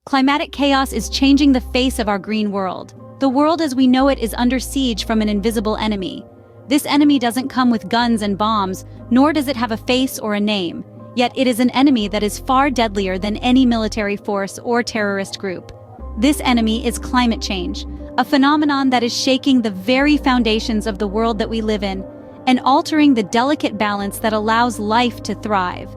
Climatic chaos is changing the face of our green world. The world as we know it is under siege from an invisible enemy. This enemy doesn't come with guns and bombs, nor does it have a face or a name. Yet it is an enemy that is far deadlier than any military force or terrorist group. This enemy is climate change, a phenomenon that is shaking the very foundations of the world that we live in and altering the delicate balance that allows life to thrive.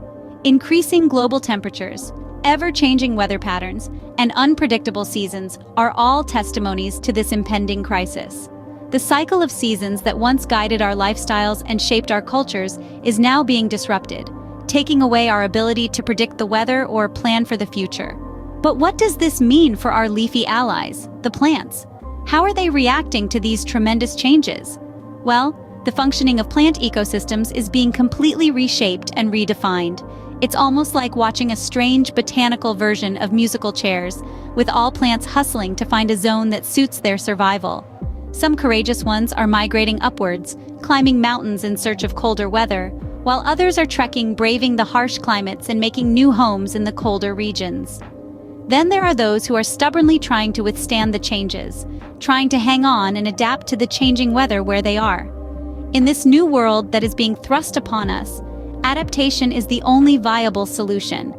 Increasing global temperatures, ever-changing weather patterns, and unpredictable seasons are all testimonies to this impending crisis. The cycle of seasons that once guided our lifestyles and shaped our cultures is now being disrupted, taking away our ability to predict the weather or plan for the future. But what does this mean for our leafy allies, the plants? How are they reacting to these tremendous changes? Well, the functioning of plant ecosystems is being completely reshaped and redefined. It's almost like watching a strange botanical version of musical chairs, with all plants hustling to find a zone that suits their survival. Some courageous ones are migrating upwards, climbing mountains in search of colder weather, while others are trekking, braving the harsh climates and making new homes in the colder regions. Then there are those who are stubbornly trying to withstand the changes, trying to hang on and adapt to the changing weather where they are. In this new world that is being thrust upon us, adaptation is the only viable solution.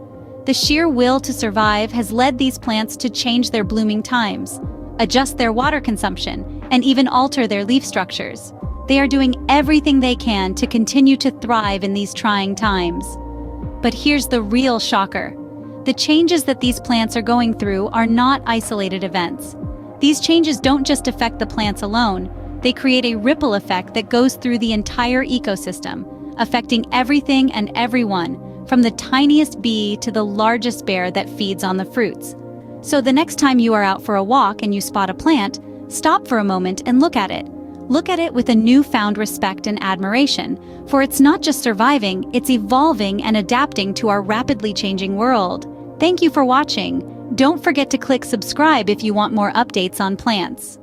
The sheer will to survive has led these plants to change their blooming times, adjust their water consumption, and even alter their leaf structures. They are doing everything they can to continue to thrive in these trying times. But here's the real shocker. The changes that these plants are going through are not isolated events. These changes don't just affect the plants alone, they create a ripple effect that goes through the entire ecosystem, affecting everything and everyone, from the tiniest bee to the largest bear that feeds on the fruits. So the next time you are out for a walk and you spot a plant, stop for a moment and look at it. Look at it with a newfound respect and admiration, for it's not just surviving, it's evolving and adapting to our rapidly changing world. Thank you for watching. Don't forget to click subscribe if you want more updates on plants.